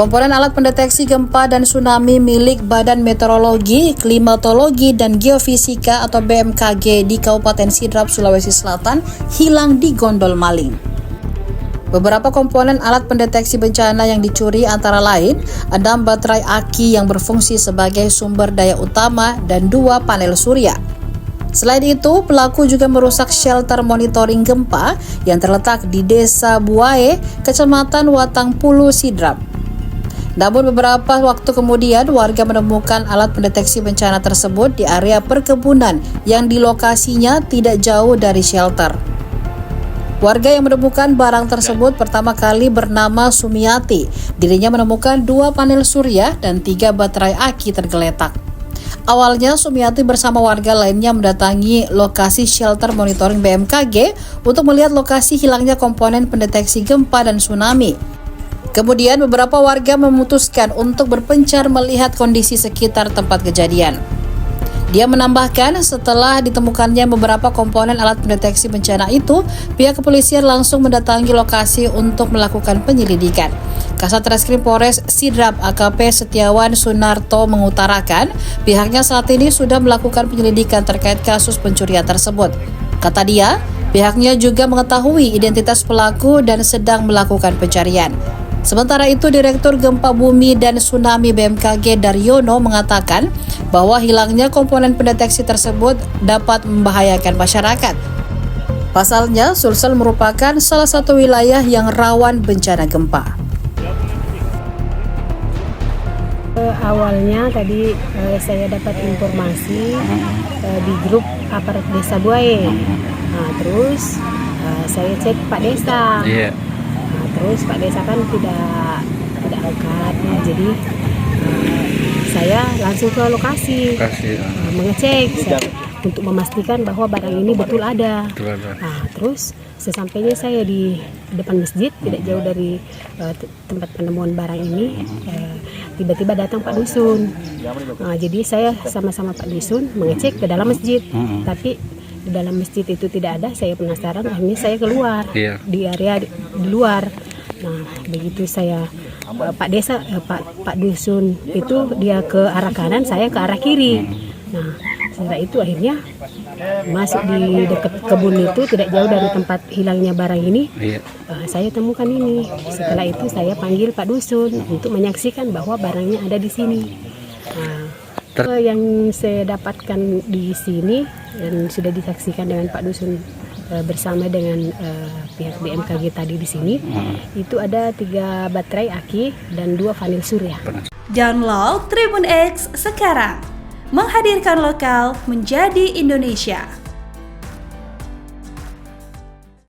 Komponen alat pendeteksi gempa dan tsunami milik Badan Meteorologi, Klimatologi, dan Geofisika atau BMKG di Kabupaten Sidrap, Sulawesi Selatan hilang di gondol maling. Beberapa komponen alat pendeteksi bencana yang dicuri antara lain 6 baterai aki yang berfungsi sebagai sumber daya utama dan 2 panel surya. Selain itu, pelaku juga merusak shelter monitoring gempa yang terletak di Desa Buae, Kecamatan Watangpulu, Sidrap. Namun beberapa waktu kemudian warga menemukan alat pendeteksi bencana tersebut di area perkebunan yang di lokasinya tidak jauh dari shelter. Warga yang menemukan barang tersebut pertama kali bernama Sumiati. Dirinya menemukan 2 panel surya dan 3 baterai aki tergeletak. Awalnya Sumiati bersama warga lainnya mendatangi lokasi shelter monitoring BMKG untuk melihat lokasi hilangnya komponen pendeteksi gempa dan tsunami. Kemudian beberapa warga memutuskan untuk berpencar melihat kondisi sekitar tempat kejadian. Dia menambahkan setelah ditemukannya beberapa komponen alat pendeteksi bencana itu, pihak kepolisian langsung mendatangi lokasi untuk melakukan penyelidikan. Kasat Reskrim Polres Sidrap AKP Setiawan Sunarto mengutarakan pihaknya saat ini sudah melakukan penyelidikan terkait kasus pencurian tersebut. Kata dia, pihaknya juga mengetahui identitas pelaku dan sedang melakukan pencarian. Sementara itu, Direktur Gempa Bumi dan Tsunami BMKG Daryono mengatakan bahwa hilangnya komponen pendeteksi tersebut dapat membahayakan masyarakat. Pasalnya, Sulsel merupakan salah satu wilayah yang rawan bencana gempa. Awalnya tadi saya dapat informasi di grup aparat desa Buae. Terus saya cek Pak Desa. Terus Pak Desa kan tidak angkat, jadi saya langsung ke lokasi mengecek untuk memastikan bahwa barang ini betul ada. Terus sesampainya saya di depan masjid tidak jauh dari tempat penemuan barang ini, tiba-tiba datang Pak Dusun. Jadi saya sama-sama Pak Dusun mengecek ke dalam masjid, tapi di dalam masjid itu tidak ada. Saya penasaran, akhirnya saya keluar di area di luar. Nah, begitu saya Pak Dusun itu dia ke arah kanan, saya ke arah kiri. Nah, setelah itu akhirnya masuk di dekat kebun itu tidak jauh dari tempat hilangnya barang ini. Saya temukan ini. Setelah itu saya panggil Pak Dusun untuk menyaksikan bahwa barangnya ada di sini. Yang saya dapatkan di sini dan sudah disaksikan dengan Pak Dusun bersama dengan pihak BMKG tadi di sini, itu ada 3 baterai aki dan 2 panel surya. Download Tribun X sekarang, menghadirkan lokal menjadi Indonesia.